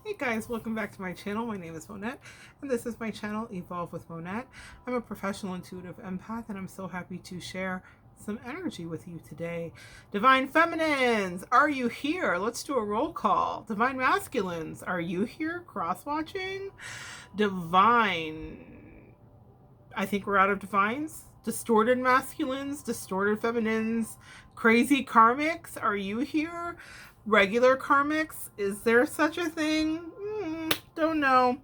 Hey guys, welcome back to my channel. My name is Monette, and this is my channel, Evolve with Monette. I'm a professional intuitive empath, and I'm so happy to share some energy with you today. Divine Feminines, are you here? Let's do a roll call. Divine Masculines, are you here? Cross-watching? Divine, I think we're out of divines. Distorted masculines, distorted feminines, crazy karmics, are you here? Regular karmics, is there such a thing? Don't know.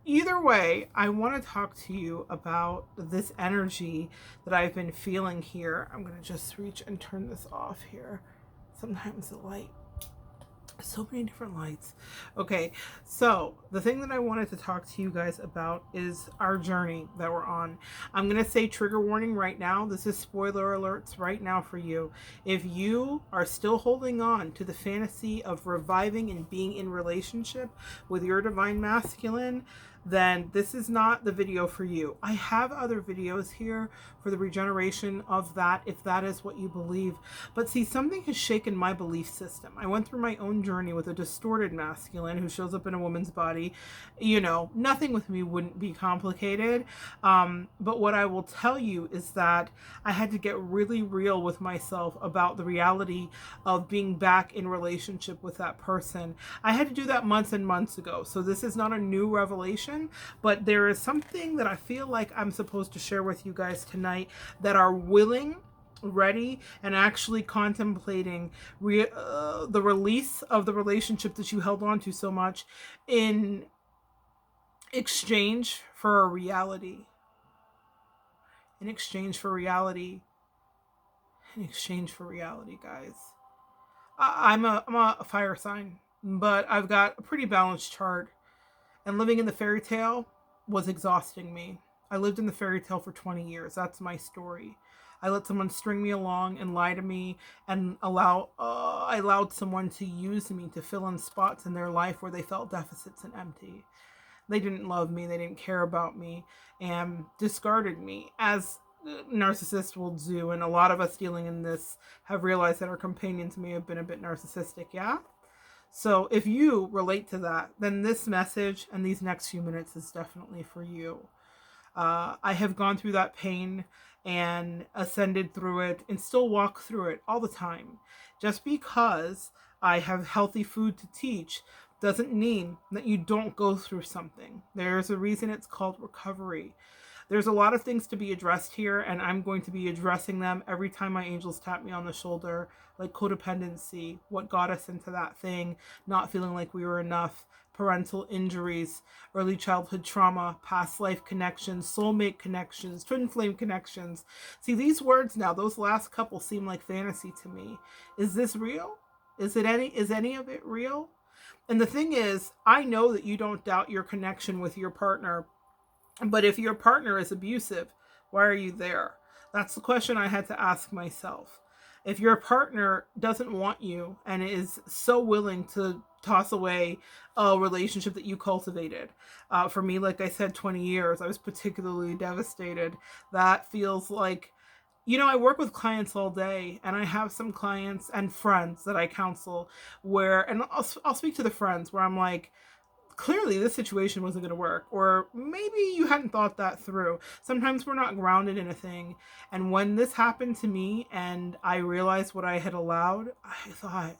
Either way, I want to talk to you about this energy that I've been feeling here. I'm going to just reach and turn this off here. Sometimes the light, so many different lights. Okay, so the thing that I wanted to talk to you guys about is our journey that we're on. I'm gonna say trigger warning right now. This is spoiler alerts right now for you. If you are still holding on to the fantasy of reviving and being in relationship with your divine masculine, then this is not the video for you. I have other videos here for the regeneration of that, if that is what you believe. But see, something has shaken my belief system. I went through my own journey with a distorted masculine who shows up in a woman's body. You know, nothing with me wouldn't be complicated. But what I will tell you is that I had to get really real with myself about the reality of being back in relationship with that person. I had to do that months and months ago. So this is not a new revelation, but there is something that I feel like I'm supposed to share with you guys tonight that are willing, ready, and actually contemplating the release of the relationship that you held on to so much in exchange for a reality. In exchange for reality. In exchange for reality, guys. I'm a fire sign, but I've got a pretty balanced chart. And living in the fairy tale was exhausting me. I lived in the fairy tale for 20 years. That's my story. I let someone string me along and lie to me, and I allowed someone to use me to fill in spots in their life where they felt deficits and empty. They didn't love me, they didn't care about me, and discarded me, as narcissists will do. And a lot of us dealing in this have realized that our companions may have been a bit narcissistic, yeah? So if you relate to that, then this message and these next few minutes is definitely for you. I have gone through that pain and ascended through it and still walk through it all the time. Just because I have healthy food to teach doesn't mean that you don't go through something. There's a reason it's called recovery. There's a lot of things to be addressed here, and I'm going to be addressing them every time my angels tap me on the shoulder, like codependency, what got us into that thing, not feeling like we were enough, parental injuries, early childhood trauma, past life connections, soulmate connections, twin flame connections. See, these words now, those last couple seem like fantasy to me. Is this real? Is any of it real? And the thing is, I know that you don't doubt your connection with your partner. But if your partner is abusive, why are you there? That's the question I had to ask myself. If your partner doesn't want you and is so willing to toss away a relationship that you cultivated, for me, like I said, 20 years, I was particularly devastated. That feels like, you know, I work with clients all day, and I have some clients and friends that I counsel where, and I'll speak to the friends where I'm like, clearly this situation wasn't going to work, or maybe you hadn't thought that through. Sometimes we're not grounded in a thing, and when this happened to me and I realized what I had allowed, I thought,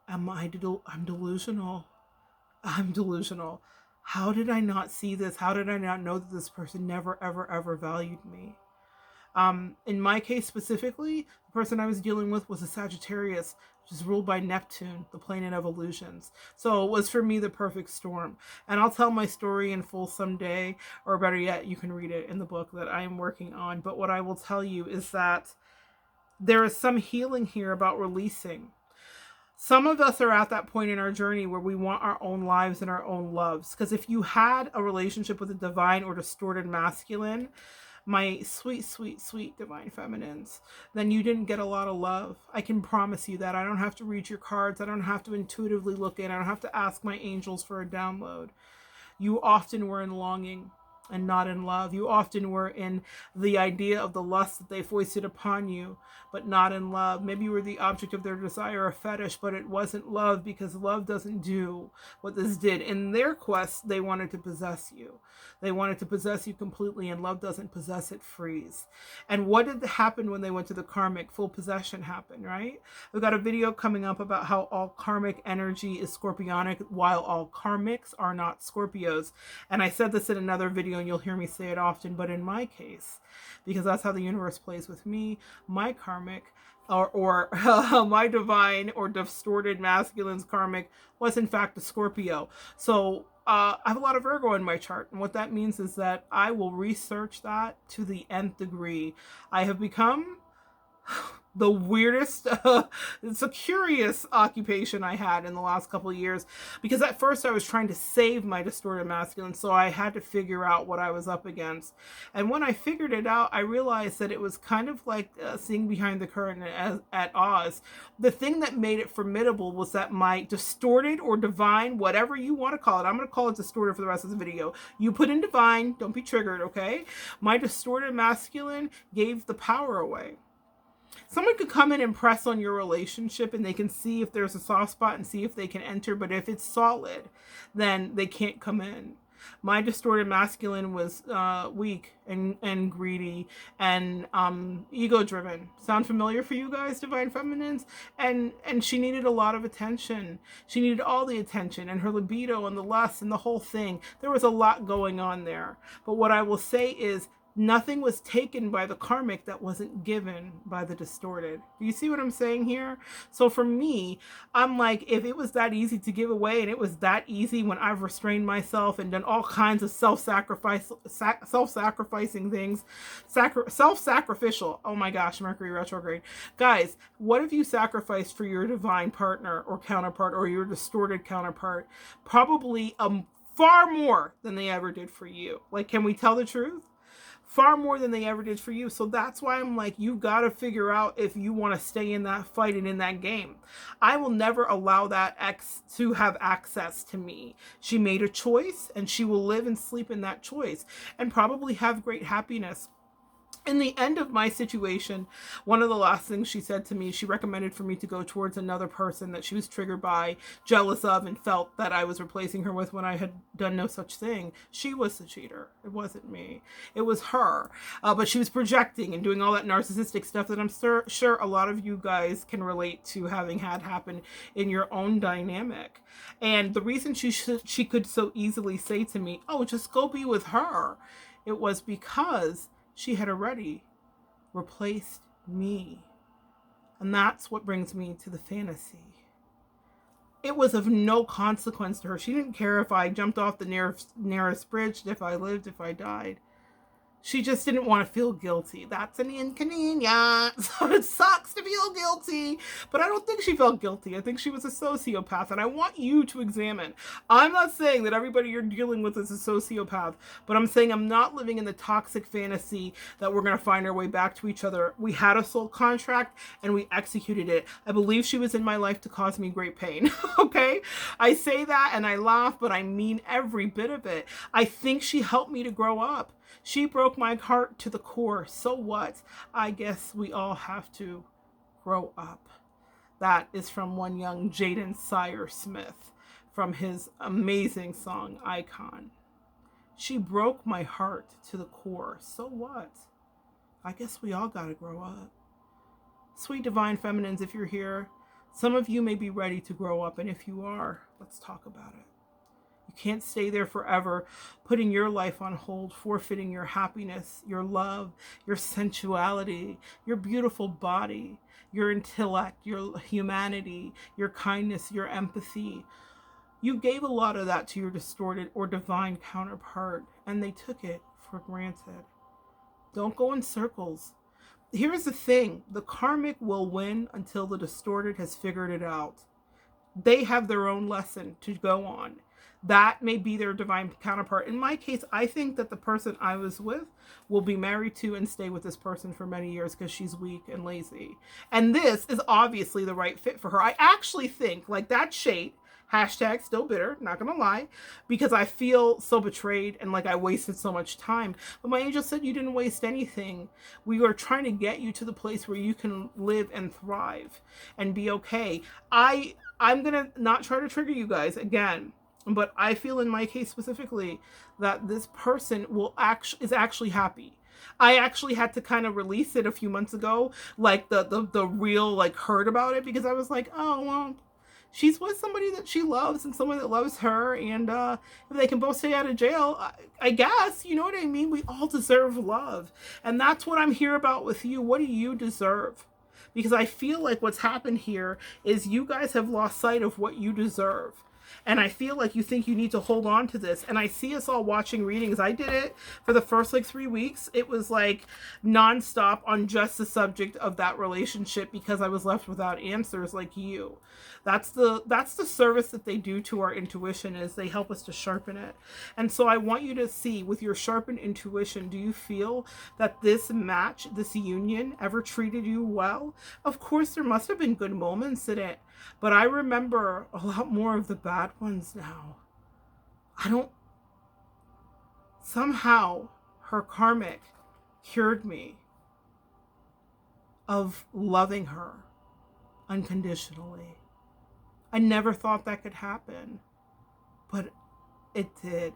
I'm delusional. I'm delusional. How did I not see this? How did I not know that this person never ever ever valued me? In my case specifically, the person I was dealing with was a Sagittarius, which is ruled by Neptune, the planet of illusions. So it was for me the perfect storm. And I'll tell my story in full someday, or better yet, you can read it in the book that I am working on. But what I will tell you is that there is some healing here about releasing. Some of us are at that point in our journey where we want our own lives and our own loves. Because if you had a relationship with a divine or distorted masculine, my sweet, sweet, sweet divine feminines, then you didn't get a lot of love. I can promise you that. I don't have to read your cards. I don't have to intuitively look in. I don't have to ask my angels for a download. You often were in longing. and not in love. You often were in the idea of the lust that they foisted upon you, but not in love. Maybe you were the object of their desire or fetish, but it wasn't love, because love doesn't do what this did. In their quest, they wanted to possess you. They wanted to possess you completely, and love doesn't possess, it frees. And what did happen when they went to the karmic? Full possession happened, right? We've got a video coming up about how all karmic energy is scorpionic, while all karmics are not Scorpios. And I said this in another video, and you'll hear me say it often, but in my case, because that's how the universe plays with me, my karmic or my divine or distorted masculine's karmic was in fact a Scorpio. So I have a lot of Virgo in my chart, and what that means is that I will research that to the nth degree. I have become the weirdest, it's a curious occupation I had in the last couple of years, because at first I was trying to save my distorted masculine, so I had to figure out what I was up against. And when I figured it out, I realized that it was kind of like seeing behind the curtain at Oz. The thing that made it formidable was that my distorted or divine, whatever you want to call it, I'm going to call it distorted for the rest of the video. You put in divine, don't be triggered, okay? My distorted masculine gave the power away. Someone could come in and press on your relationship, and they can see if there's a soft spot and see if they can enter. But if it's solid, then they can't come in. My distorted masculine was weak and greedy and ego driven. Sound familiar for you guys, divine feminines? And she needed a lot of attention. She needed all the attention, and her libido and the lust and the whole thing. There was a lot going on there. But what I will say is, nothing was taken by the karmic that wasn't given by the distorted. Do you see what I'm saying here? So for me, I'm like, if it was that easy to give away, and it was that easy when I've restrained myself and done all kinds of self-sacrificing things, self-sacrificial. Oh my gosh, Mercury retrograde. Guys, what have you sacrificed for your divine partner or counterpart or your distorted counterpart? Probably far more than they ever did for you. Like, can we tell the truth? Far more than they ever did for you. So that's why I'm like, you've got to figure out if you want to stay in that fight and in that game. I will never allow that ex to have access to me. She made a choice, and she will live and sleep in that choice and probably have great happiness. In the end of my situation, one of the last things she said to me, she recommended for me to go towards another person that she was triggered by, jealous of, and felt that I was replacing her with when I had done no such thing. She was the cheater. It wasn't me. It was her. But she was projecting and doing all that narcissistic stuff that I'm sure a lot of you guys can relate to having had happen in your own dynamic. And the reason she could so easily say to me, oh, just go be with her, it was because she had already replaced me. And that's what brings me to the fantasy. It was of no consequence to her. She didn't care if I jumped off the nearest bridge, if I lived, if I died. She just didn't want to feel guilty. That's an inconvenience. So it sucks to feel guilty. But I don't think she felt guilty. I think she was a sociopath. And I want you to examine. I'm not saying that everybody you're dealing with is a sociopath. But I'm saying I'm not living in the toxic fantasy that we're going to find our way back to each other. We had a soul contract and we executed it. I believe she was in my life to cause me great pain. Okay? I say that and I laugh, but I mean every bit of it. I think she helped me to grow up. She broke my heart to the core. So what? I guess we all have to grow up. That is from one young Jaden Sire Smith from his amazing song, Icon. She broke my heart to the core. So what? I guess we all gotta grow up. Sweet divine feminines, if you're here, some of you may be ready to grow up, and if you are, let's talk about it. You can't stay there forever, putting your life on hold, forfeiting your happiness, your love, your sensuality, your beautiful body, your intellect, your humanity, your kindness, your empathy. You gave a lot of that to your distorted or divine counterpart, and they took it for granted. Don't go in circles. Here's the thing. The karmic will win until the distorted has figured it out. They have their own lesson to go on. That may be their divine counterpart. In my case, I think that the person I was with will be married to and stay with this person for many years because she's weak and lazy. And this is obviously the right fit for her. I actually think, like, that shade Hashtag still bitter, not gonna lie, because I feel so betrayed and like I wasted so much time. But my angel said you didn't waste anything. We were trying to get you to the place where you can live and thrive and be okay. I'm gonna not try to trigger you guys again, but I feel in my case specifically that this person is actually happy. I actually had to kind of release it a few months ago, like the real like hurt about it, because I was like, oh well, she's with somebody that she loves and someone that loves her, and if they can both stay out of jail, I guess, you know what I mean? We all deserve love, and that's what I'm here about with you. What do you deserve? Because I feel like what's happened here is you guys have lost sight of what you deserve. And I feel like you think you need to hold on to this. And I see us all watching readings. I did it for the first like 3 weeks. It was like nonstop on just the subject of that relationship because I was left without answers like you. That's the service that they do to our intuition, is they help us to sharpen it. And so I want you to see, with your sharpened intuition, do you feel that this match, this union, ever treated you well? Of course, there must have been good moments in it, but I remember a lot more of the bad ones now. I don't... Somehow, her karmic cured me of loving her unconditionally. I never thought that could happen, but it did.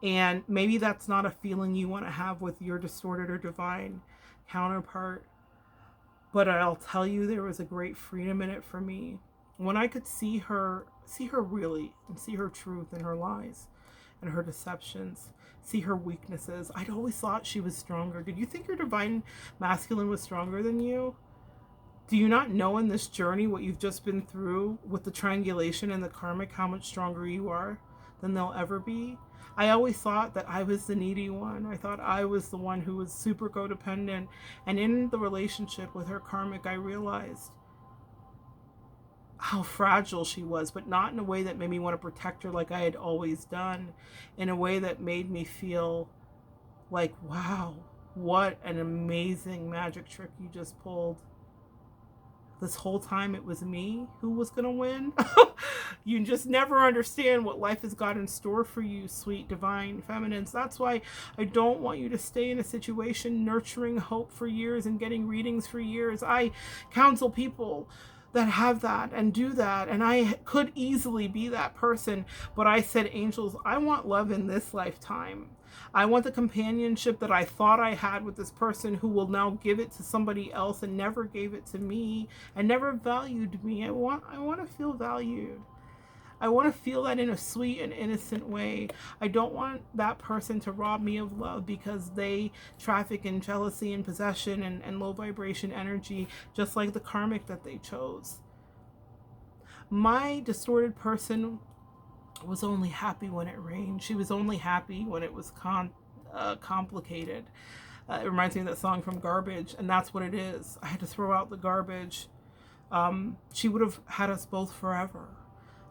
And maybe that's not a feeling you want to have with your distorted or divine counterpart. But I'll tell you, there was a great freedom in it for me. When I could see her really, and see her truth and her lies and her deceptions, see her weaknesses. I'd always thought she was stronger. Did you think your divine masculine was stronger than you? Do you not know in this journey what you've just been through with the triangulation and the karmic, how much stronger you are than they'll ever be? I always thought that I was the needy one. I thought I was the one who was super codependent. And in the relationship with her karmic, I realized how fragile she was, but not in a way that made me want to protect her like I had always done. In a way that made me feel like, wow, what an amazing magic trick you just pulled. This whole time it was me who was going to win. You just never understand what life has got in store for you, sweet divine feminines. That's why I don't want you to stay in a situation nurturing hope for years and getting readings for years. I counsel people that have that and do that, and I could easily be that person, but I said, angels, I want love in this lifetime. I want the companionship that I thought I had with this person who will now give it to somebody else and never gave it to me and never valued me. I want to feel valued. I want to feel that in a sweet and innocent way. I don't want that person to rob me of love because they traffic in jealousy and possession and low vibration energy, just like the karmic that they chose. My distorted person was only happy when it rained. She was only happy when it was complicated. It reminds me of that song from Garbage, and that's what it is. I had to throw out the garbage. She would have had us both forever.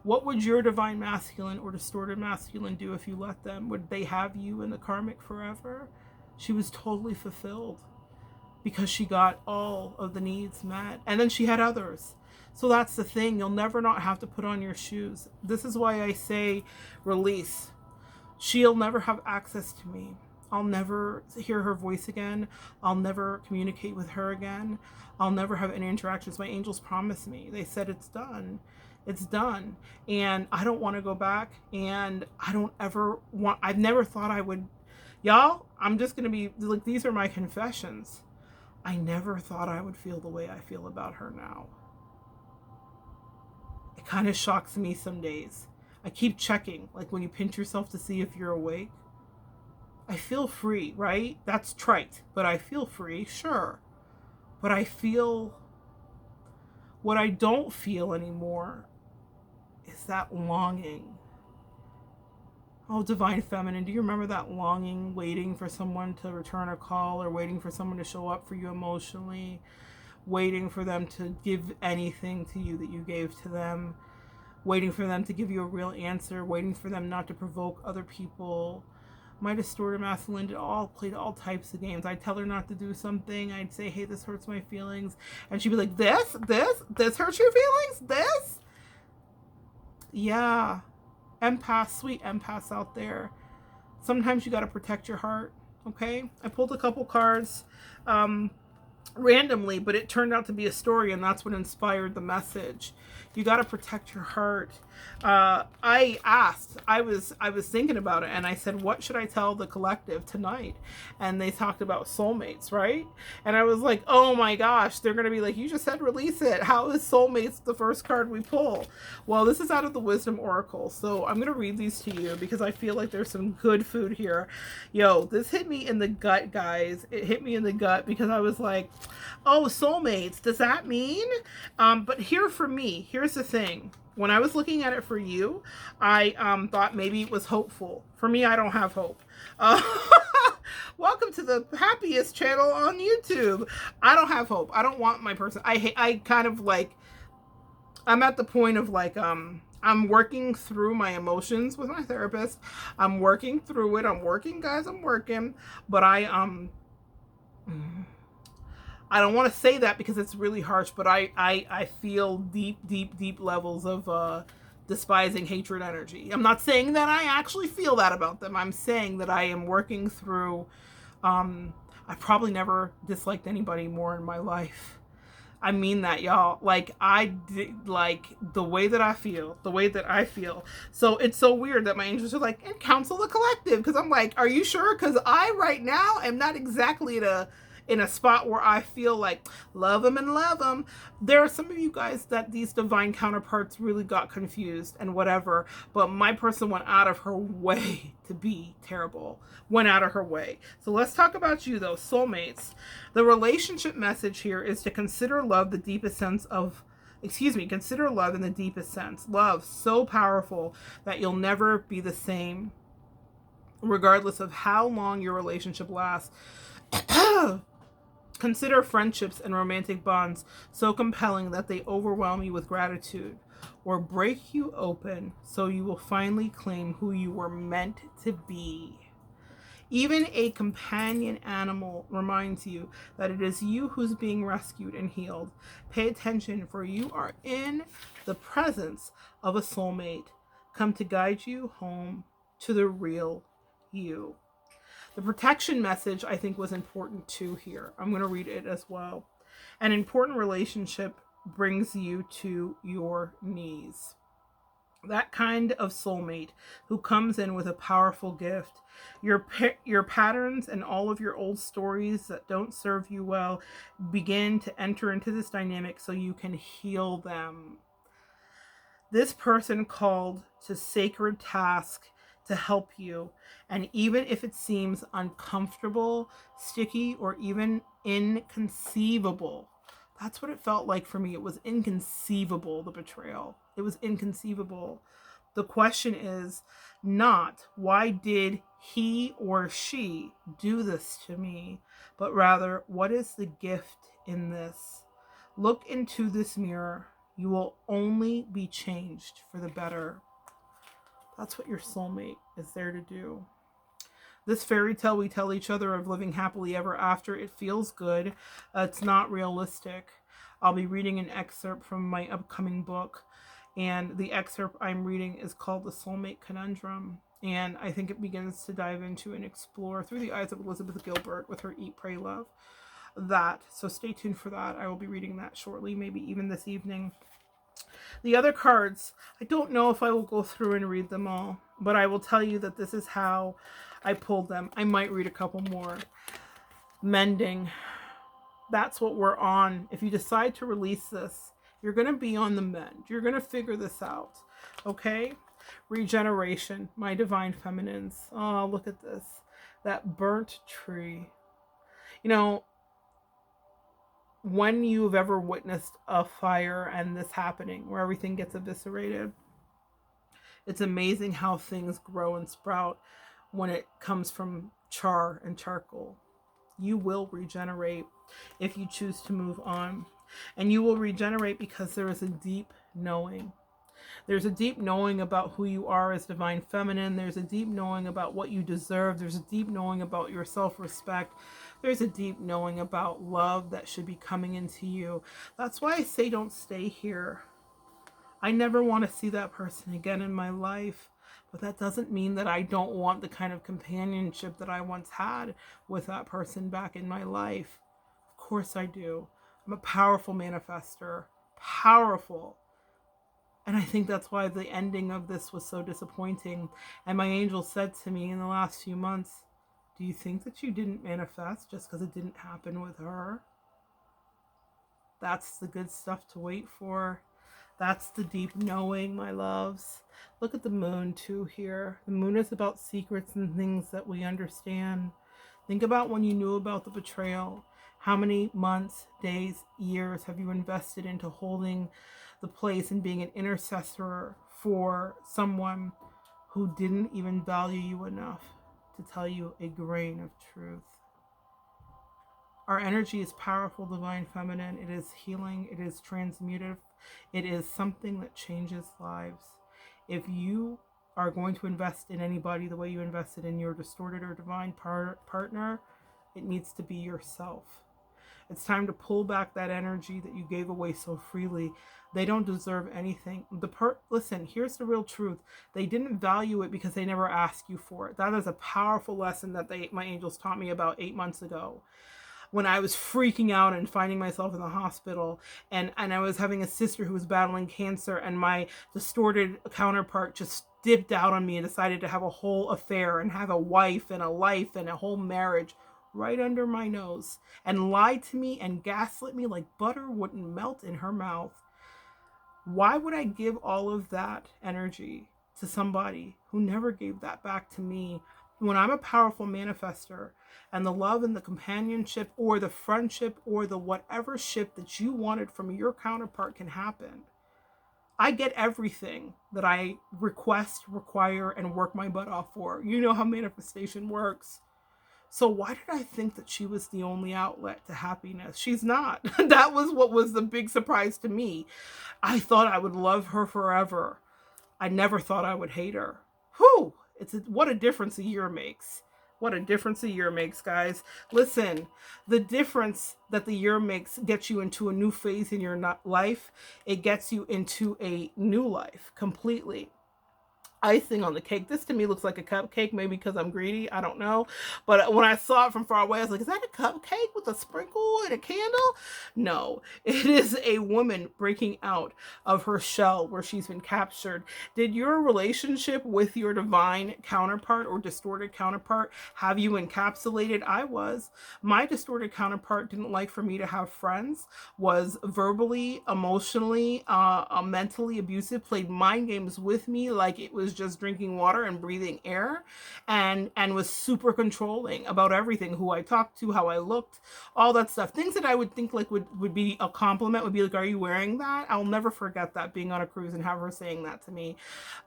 What would your divine masculine or distorted masculine do if you let them? Would they have you in the karmic forever? She was totally fulfilled because she got all of the needs met. And then she had others. So that's the thing. You'll never not have to put on your shoes. This is why I say release. She'll never have access to me. I'll never hear her voice again. I'll never communicate with her again. I'll never have any interactions. My angels promised me. They said it's done. It's done. And I don't want to go back. And I don't ever want... I've never thought I would... Y'all, I'm just going to be... like, these are my confessions. I never thought I would feel the way I feel about her now. It kind of shocks me some days. I keep checking, like when you pinch yourself to see if you're awake. I feel free, right? That's trite, but I feel free, sure. But I feel... what I don't feel anymore is that longing. Oh, divine feminine, do you remember that longing, waiting for someone to return a call or waiting for someone to show up for you emotionally, waiting for them to give anything to you that you gave to them, waiting for them to give you a real answer, waiting for them not to provoke other people? My distorted masculine played all types of games. I'd tell her not to do something. I'd say, hey, this hurts my feelings. And she'd be like, this hurts your feelings? This? Yeah. Empaths, sweet empaths out there. Sometimes you got to protect your heart. Okay. I pulled a couple cards. Randomly, but it turned out to be a story, and that's what inspired the message. You got to protect your heart. I was thinking about it, and I said, what should I tell the collective tonight? And they talked about soulmates, right? And I was like, oh my gosh, they're gonna be like, you just said release it. How is soulmates the first card we pull? Well, this is out of the Wisdom Oracle, so I'm gonna read these to you because I feel like there's some good food here. Yo, this hit me in the gut, guys. It hit me in the gut because I was like, oh, soulmates, does that mean? But here for me, here's the thing. When I was looking at it for you, I thought maybe it was hopeful. For me, I don't have hope. Uh, welcome to the happiest channel on YouTube. I don't have hope. I don't want my person. I kind of like, I'm at the point of like, I'm working through my emotions with my therapist. I'm working through it. I'm working, guys. I'm working. But I don't want to say that because it's really harsh, but I feel deep levels of despising hatred energy. I'm not saying that I actually feel that about them. I'm saying that I am working through, I probably never disliked anybody more in my life. I mean that, y'all. Like, I did, like, the way that I feel, So it's so weird that my angels are like, and counsel the collective. Because I'm like, are you sure? Because I, right now, am not exactly in a spot where I feel like love them and love them. There are some of you guys that these divine counterparts really got confused and whatever, but my person went out of her way to be terrible. Went out of her way. So let's talk about you though, soulmates. The relationship message here is to consider love the deepest sense of, consider love in the deepest sense. Love so powerful that you'll never be the same, regardless of how long your relationship lasts. Consider friendships and romantic bonds so compelling that they overwhelm you with gratitude or break you open so you will finally claim who you were meant to be. Even a companion animal reminds you that it is you who's being rescued and healed. Pay attention, for you are in the presence of a soulmate come to guide you home to the real you. The protection message, I think, was important too here. I'm going to read it as well. An important relationship brings you to your knees. That kind of soulmate who comes in with a powerful gift. Your patterns and all of your old stories that don't serve you well begin to enter into this dynamic so you can heal them. This person called to sacred task to help you. And even if it seems uncomfortable, sticky, or even inconceivable, that's what it felt like for me. It was inconceivable, the betrayal. It was inconceivable. The question is not, why did he or she do this to me? But rather, what is the gift in this? Look into this mirror. You will only be changed for the better. That's what your soulmate is there to do. This fairy tale we tell each other of living happily ever after, it feels good. It's not realistic. I'll be reading an excerpt from my upcoming book, and the excerpt I'm reading is called The Soulmate Conundrum. And I think it begins to dive into and explore through the eyes of Elizabeth Gilbert with her Eat, Pray, Love. So stay tuned for that. I will be reading that shortly, maybe even this evening. The other cards, I don't know if I will go through and read them all, but I will tell you that this is how I pulled them. I might read a couple more. Mending. That's what we're on. If you decide to release this, you're going to be on the mend. You're going to figure this out. Okay? Regeneration. My divine feminines. Oh, look at this. That burnt tree. You know, when you've ever witnessed a fire and this happening where everything gets eviscerated, it's amazing how things grow and sprout when it comes from char and charcoal. You will regenerate if you choose to move on. And you will regenerate because there is a deep knowing. There's a deep knowing about who you are as divine feminine. There's a deep knowing about what you deserve. There's a deep knowing about your self-respect. There's a deep knowing about love that should be coming into you. That's why I say don't stay here. I never want to see that person again in my life. But that doesn't mean that I don't want the kind of companionship that I once had with that person back in my life. Of course I do. I'm a powerful manifester. Powerful. And I think that's why the ending of this was so disappointing. And my angel said to me in the last few months, do you think that you didn't manifest just because it didn't happen with her? That's the good stuff to wait for. That's the deep knowing, my loves. Look at the moon too here. The moon is about secrets and things that we understand. Think about when you knew about the betrayal. How many months, days, years have you invested into holding the place and being an intercessor for someone who didn't even value you enough to tell you a grain of truth? Our energy is powerful, divine feminine. It is healing. It is transmutive. It is something that changes lives. If you are going to invest in anybody the way you invested in your distorted or divine partner, it needs to be yourself. It's time to pull back that energy that you gave away so freely. They don't deserve anything. Listen, here's the real truth. They didn't value it because they never asked you for it. That is a powerful lesson that my angels taught me about 8 months ago, when I was freaking out and finding myself in the hospital, and I was having a sister who was battling cancer, and my distorted counterpart just dipped out on me and decided to have a whole affair and have a wife and a life and a whole marriage right under my nose, and lied to me and gaslit me like butter wouldn't melt in her mouth. Why would I give all of that energy to somebody who never gave that back to me? When I'm a powerful manifester, and the love and the companionship or the friendship or the whatever ship that you wanted from your counterpart can happen, I get everything that I request, require, and work my butt off for. You know how manifestation works. So why did I think that she was the only outlet to happiness? She's not. That was what was the big surprise to me. I thought I would love her forever. I never thought I would hate her. Whew! What a difference a year makes. What a difference a year makes, guys. Listen, the difference that the year makes gets you into a new phase in your life. It gets you into a new life completely. Icing on the cake. This to me looks like a cupcake, maybe because I'm greedy. I don't know. But when I saw it from far away, I was like, is that a cupcake with a sprinkle and a candle? No, it is a woman breaking out of her shell where she's been captured. Did your relationship with your divine counterpart or distorted counterpart have you encapsulated? I was. My distorted counterpart didn't like for me to have friends, was verbally, emotionally, mentally abusive, played mind games with me like it was just drinking water and breathing air, and was super controlling about everything, who I talked to, how I looked, all that stuff. Things that I would think like would be a compliment, would be like, are you wearing that? I'll never forget that, being on a cruise and have her saying that to me,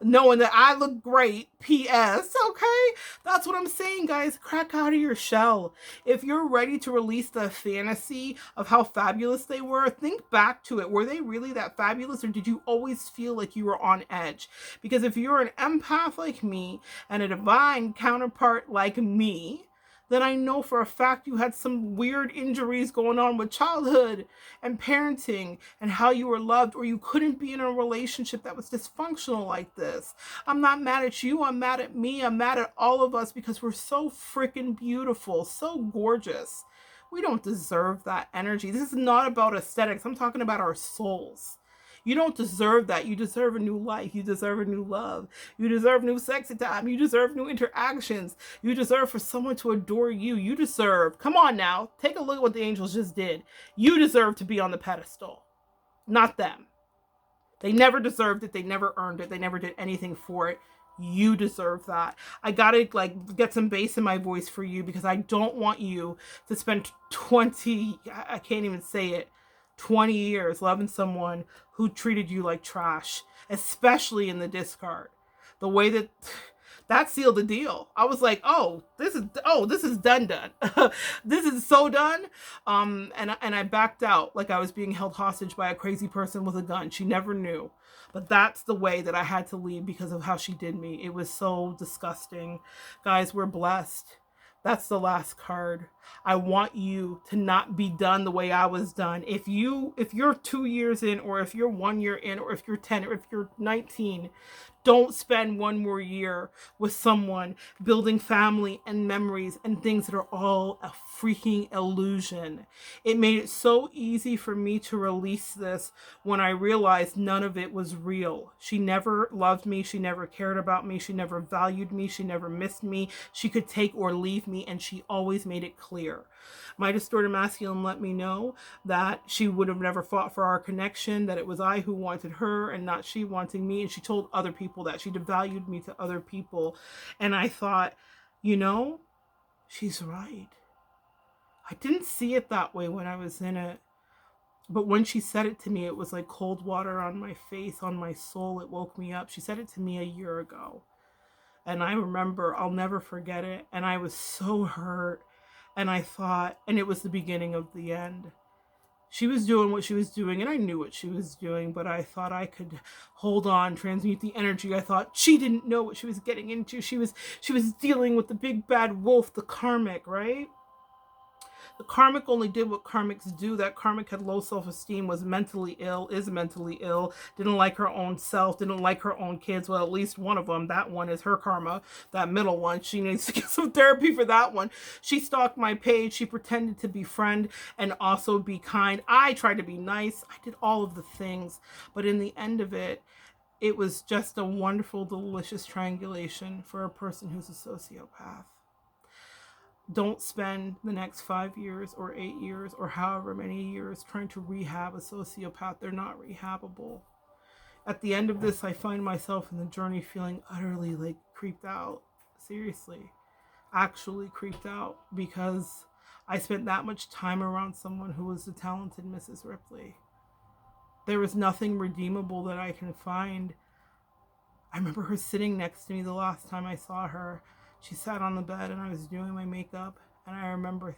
knowing that I look great. P.S. Okay? That's what I'm saying, guys. Crack out of your shell. If you're ready to release the fantasy of how fabulous they were, think back to it. Were they really that fabulous, or did you always feel like you were on edge? Because if you're an empath like me and a divine counterpart like me, then I know for a fact you had some weird injuries going on with childhood and parenting and how you were loved, or you couldn't be in a relationship that was dysfunctional like this. I'm not mad at you. I'm mad at me. I'm mad at all of us because we're so freaking beautiful, so gorgeous. We don't deserve that energy. This is not about aesthetics. I'm talking about our souls. You don't deserve that. You deserve a new life. You deserve a new love. You deserve new sexy time. You deserve new interactions. You deserve for someone to adore you. You deserve, come on now, take a look at what the angels just did. You deserve to be on the pedestal, not them. They never deserved it. They never earned it. They never did anything for it. You deserve that. I gotta get some bass in my voice for you, because I don't want you to spend 20, I can't even say it, 20 years loving someone who treated you like trash, especially in the discard. The way that sealed the deal. I was like, this is done. This is so done. And I backed out like I was being held hostage by a crazy person with a gun. She never knew. But that's the way that I had to leave because of how she did me. It was so disgusting. Guys, we're blessed. That's the last card. I want you to not be done the way I was done. If you're 2 years in, or if you're 1 year in, or if you're 10, or if you're 19, don't spend one more year with someone building family and memories and things that are all a freaking illusion. It made it so easy for me to release this when I realized none of it was real. She never loved me. She never cared about me. She never valued me. She never missed me. She could take or leave me, and she always made it clear. My distorted masculine let me know that she would have never fought for our connection, that it was I who wanted her and not she wanting me. And she told other people that she devalued me to other people. And I thought, you know, she's right. I didn't see it that way when I was in it. But when she said it to me, it was like cold water on my face, on my soul. It woke me up. She said it to me a year ago. And I remember, I'll never forget it. And I was so hurt. And I thought, and it was the beginning of the end. She was doing what she was doing, and I knew what she was doing, but I thought I could hold on, transmute the energy. I thought she didn't know what she was getting into. She was dealing with the big bad wolf, the karmic, right? The karmic only did what karmics do. That karmic had low self-esteem, was mentally ill, is mentally ill, didn't like her own self, didn't like her own kids. Well, at least one of them. That one is her karma. That middle one, she needs to get some therapy for that one. She stalked my page. She pretended to befriend and also be kind. I tried to be nice. I did all of the things. But in the end of it, it was just a wonderful, delicious triangulation for a person who's a sociopath. Don't spend the next 5 years or 8 years or however many years trying to rehab a sociopath. They're not rehabable. At the end of this, I find myself in the journey feeling utterly like creeped out. Seriously, actually creeped out, because I spent that much time around someone who was the talented Mrs. Ripley. There was nothing redeemable that I can find. I remember her sitting next to me the last time I saw her. She sat on the bed and I was doing my makeup, and I remember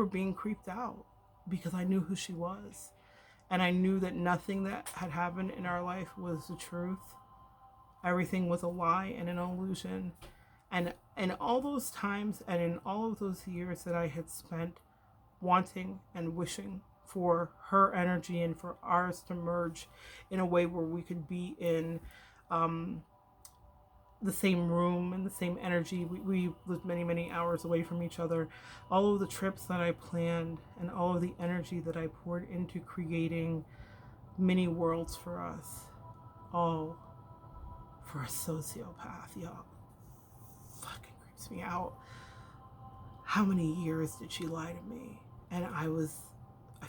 being creeped out because I knew who she was. And I knew that nothing that had happened in our life was the truth. Everything was a lie and an illusion. And in all those times and in all of those years that I had spent wanting and wishing for her energy and for ours to merge in a way where we could be in the same room and the same energy. We lived many, many hours away from each other. All of the trips that I planned and all of the energy that I poured into creating mini worlds for us, all for a sociopath, y'all. Fucking creeps me out. How many years did she lie to me? And I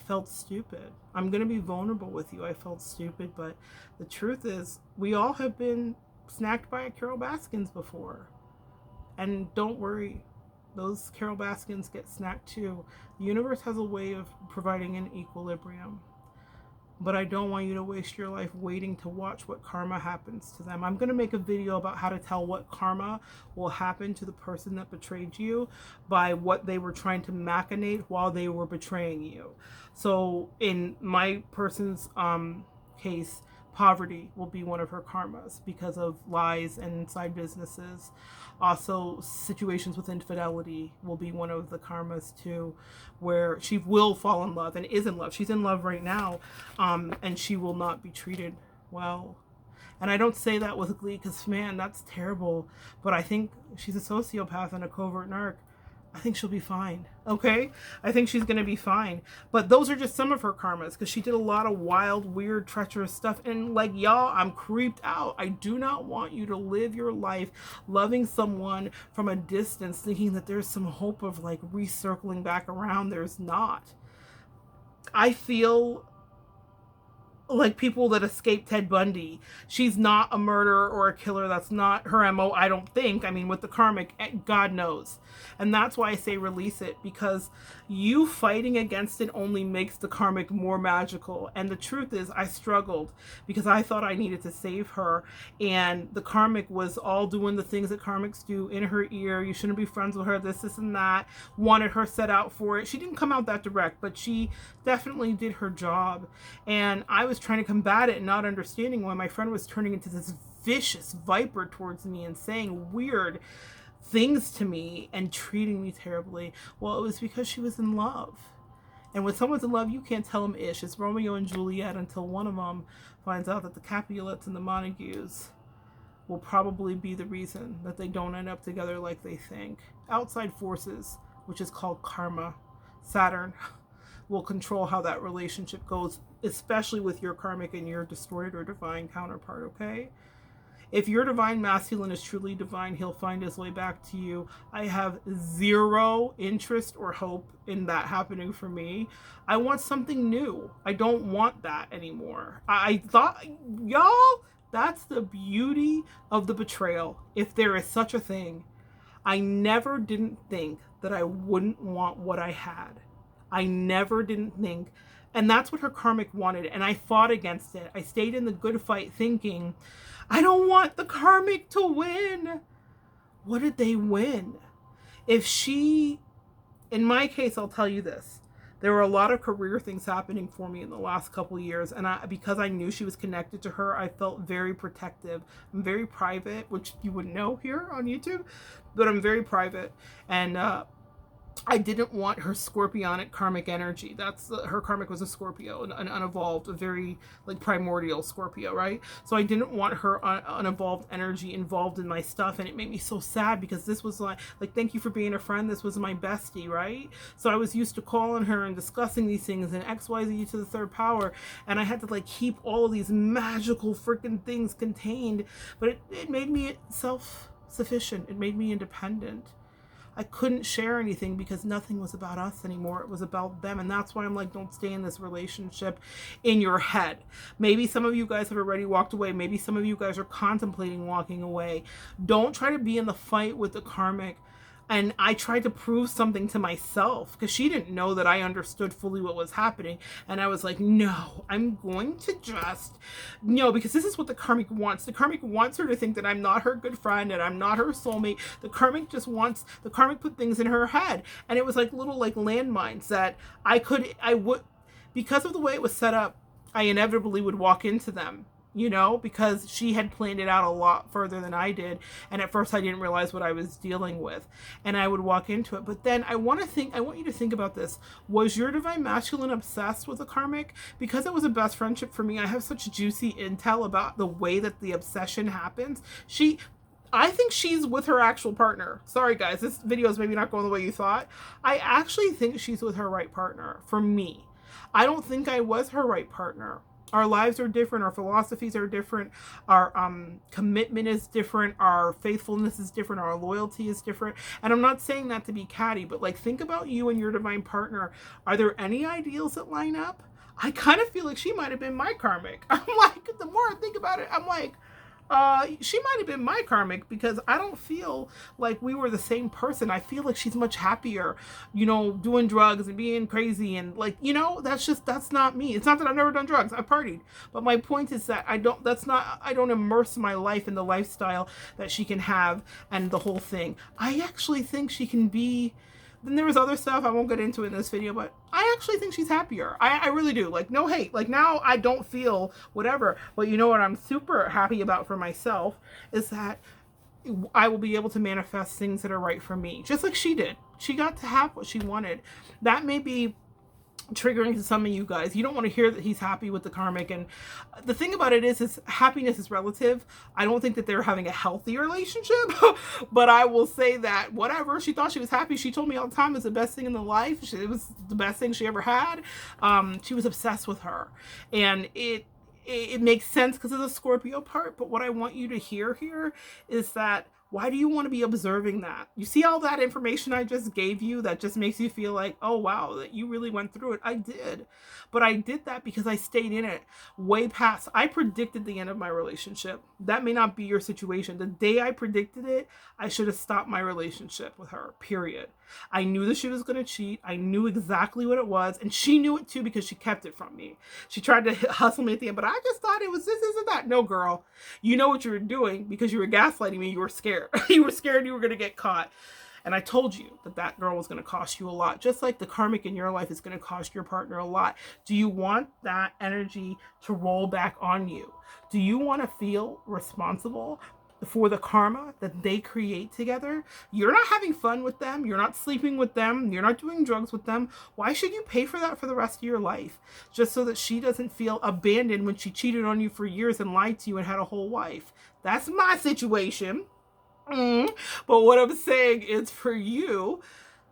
felt stupid. I'm going to be vulnerable with you. I felt stupid, but the truth is, we all have been snacked by a Carol Baskins before. And don't worry, those Carol Baskins get snacked too. The universe has a way of providing an equilibrium. But I don't want you to waste your life waiting to watch what karma happens to them. I'm going to make a video about how to tell what karma will happen to the person that betrayed you by what they were trying to machinate while they were betraying you. So in my person's case, poverty will be one of her karmas because of lies and inside businesses. Also, situations with infidelity will be one of the karmas too, where she will fall in love and is in love. She's in love right now, and she will not be treated well. And I don't say that with glee because, man, that's terrible. But I think she's a sociopath and a covert narc. I think she'll be fine. Okay? I think she's going to be fine. But those are just some of her karmas, because she did a lot of wild, weird, treacherous stuff. And like, y'all, I'm creeped out. I do not want you to live your life loving someone from a distance, thinking that there's some hope of like recircling back around. There's not. I feel like people that escaped Ted Bundy. She's not a murderer or a killer. That's not her MO, I don't think. I mean, with the karmic, God knows. And that's why I say release it, because you fighting against it only makes the karmic more magical. And the truth is, I struggled because I thought I needed to save her. And the karmic was all doing the things that karmics do in her ear. You shouldn't be friends with her, this and that. Wanted her set out for it. She didn't come out that direct, but she definitely did her job. And I was trying to combat it and not understanding why my friend was turning into this vicious viper towards me and saying weird things to me and treating me terribly. Well, it was because she was in love. And when someone's in love, you can't tell them ish. It's Romeo and Juliet until one of them finds out that the Capulets and the Montagues will probably be the reason that they don't end up together like they think. Outside forces, which is called karma, Saturn, will control how that relationship goes, especially with your karmic and your distorted or divine counterpart, okay? If your divine masculine is truly divine, he'll find his way back to you. I have zero interest or hope in that happening for me. I want something new. I don't want that anymore. I thought, y'all, that's the beauty of the betrayal, if there is such a thing. I never didn't think that I wouldn't want what I had. I never didn't think. And that's what her karmic wanted. And I fought against it. I stayed in the good fight thinking, I don't want the karmic to win. What did they win? If she, in my case, I'll tell you this. There were a lot of career things happening for me in the last couple of years. And because I knew she was connected to her, I felt very protective. I'm very private, which you wouldn't know here on YouTube, but I'm very private. And I didn't want her scorpionic karmic energy. Her karmic was a Scorpio, an unevolved, a very like primordial Scorpio, right? So I didn't want her unevolved energy involved in my stuff, and it made me so sad because this was like thank you for being a friend. This was my bestie, right? So I was used to calling her and discussing these things and XYZ to the third power, and I had to like keep all of these magical freaking things contained, but it made me self-sufficient. It made me independent. I couldn't share anything because nothing was about us anymore. It was about them. And that's why I'm like, don't stay in this relationship in your head. Maybe some of you guys have already walked away. Maybe some of you guys are contemplating walking away. Don't try to be in the fight with the karmic. And I tried to prove something to myself because she didn't know that I understood fully what was happening. And I was like, no, I'm going to just, no, because this is what the karmic wants. The karmic wants her to think that I'm not her good friend and I'm not her soulmate. The karmic put things in her head. And it was like little like landmines that I would, because of the way it was set up, I inevitably would walk into them. Because she had planned it out a lot further than I did. And at first I didn't realize what I was dealing with. And I would walk into it. But then I want you to think about this. Was your divine masculine obsessed with the karmic? Because it was a best friendship for me, I have such juicy intel about the way that the obsession happens. I think she's with her actual partner. Sorry guys, this video is maybe not going the way you thought. I actually think she's with her right partner for me. I don't think I was her right partner. Our lives are different. Our philosophies are different. Our commitment is different. Our faithfulness is different. Our loyalty is different. And I'm not saying that to be catty, but like think about you and your divine partner. Are there any ideals that line up? I kind of feel like she might have been my karmic. I'm like, the more I think about it, I'm like, she might have been my karmic because I don't feel like we were the same person. I feel like she's much happier, doing drugs and being crazy and like, that's not me. It's not that I've never done drugs. I've partied. But my point is that I don't immerse my life in the lifestyle that she can have and the whole thing. I actually think she can be. Then there was other stuff I won't get into in this video, but I actually think she's happier. I really do. Like, no hate. Like, now I don't feel whatever. But you know what I'm super happy about for myself is that I will be able to manifest things that are right for me. Just like she did. She got to have what she wanted. That may be triggering to some of you guys. You don't want to hear that he's happy with the karmic. And the thing about it is happiness is relative. I don't think that they're having a healthy relationship, but I will say that whatever, she thought she was happy. She told me all the time it was the best thing in the life. It was the best thing she ever had. She was obsessed with her, and it makes sense because of the Scorpio part. But what I want you to hear here is that why do you want to be observing that? You see all that information I just gave you that just makes you feel like, oh, wow, that you really went through it. I did. But I did that because I stayed in it way past. I predicted the end of my relationship. That may not be your situation. The day I predicted it, I should have stopped my relationship with her, period. I knew that she was going to cheat. I knew exactly what it was. And she knew it too because she kept it from me. She tried to hustle me at the end, but I just thought it was this and that. No, girl. You know what you were doing because you were gaslighting me. You were scared. You were scared you were going to get caught. And I told you that girl was going to cost you a lot. Just like the karmic in your life is going to cost your partner a lot. Do you want that energy to roll back on you? Do you want to feel responsible for the karma that they create together. You're not having fun with them. You're not sleeping with them. You're not doing drugs with them. Why should you pay for that for the rest of your life? Just so that she doesn't feel abandoned when she cheated on you for years and lied to you and had a whole wife. That's my situation. But what I'm saying is, for you,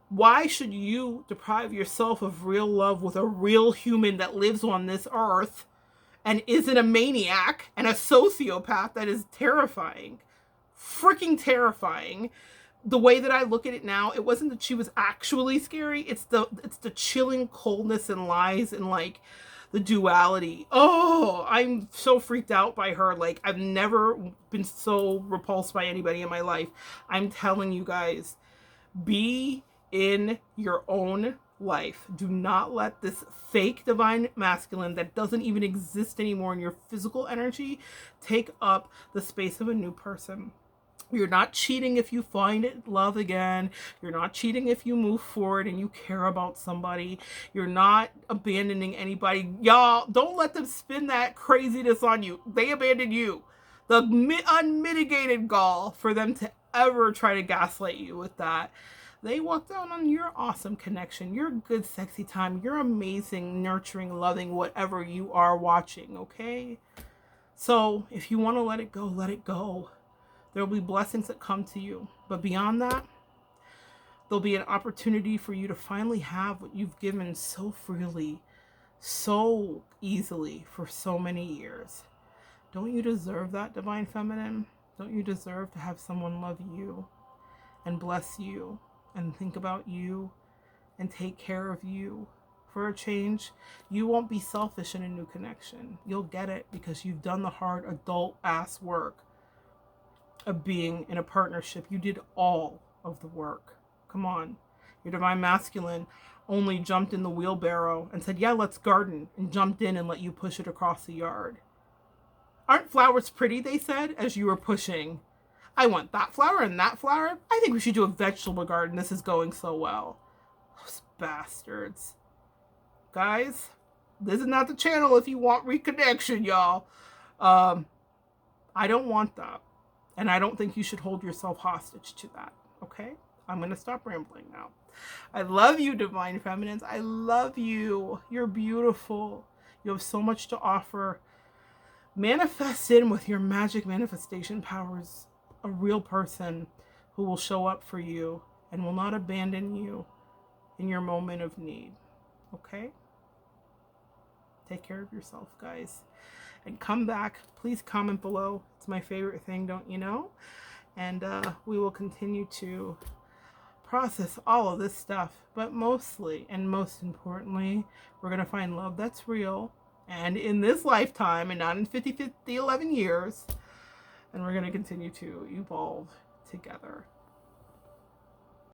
why should you deprive yourself of real love with a real human that lives on this earth and isn't a maniac and a sociopath that is terrifying? Freaking terrifying. The way that I look at it now, it wasn't that she was actually scary. It's the chilling coldness and lies and like the duality. Oh, I'm so freaked out by her. Like, I've never been so repulsed by anybody in my life. I'm telling you guys, be in your own life. Do not let this fake divine masculine that doesn't even exist anymore in your physical energy take up the space of a new person. You're not cheating if you find love again. You're not cheating if you move forward and you care about somebody. You're not abandoning anybody. Y'all, don't let them spin that craziness on you. They abandoned you. The unmitigated gall for them to ever try to gaslight you with that. They walked down on your awesome connection, your good sexy time, your amazing, nurturing, loving, whatever you are watching, okay? So if you want to let it go, let it go. There will be blessings that come to you. But beyond that, there'll be an opportunity for you to finally have what you've given so freely, so easily for so many years. Don't you deserve that, Divine Feminine? Don't you deserve to have someone love you and bless you and think about you and take care of you? For a change, you won't be selfish in a new connection. You'll get it because you've done the hard adult ass work of being in a partnership. You did all of the work. Come on. Your divine masculine only jumped in the wheelbarrow and said, yeah, let's garden, and jumped in and let you push it across the yard. Aren't flowers pretty, they said, as you were pushing. I want that flower and that flower. I think we should do a vegetable garden. This is going so well. Those bastards. Guys, this is not the channel if you want reconnection, y'all. I don't want that. And I don't think you should hold yourself hostage to that, okay? I'm going to stop rambling now. I love you, Divine Feminines. I love you. You're beautiful. You have so much to offer. Manifest in with your magic manifestation powers a real person who will show up for you and will not abandon you in your moment of need, okay? Take care of yourself, guys. And come back. Please comment below. It's my favorite thing, don't you know? And we will continue to process all of this stuff. But mostly, and most importantly, we're going to find love that's real. And in this lifetime, and not in 50, 11 years. And we're going to continue to evolve together.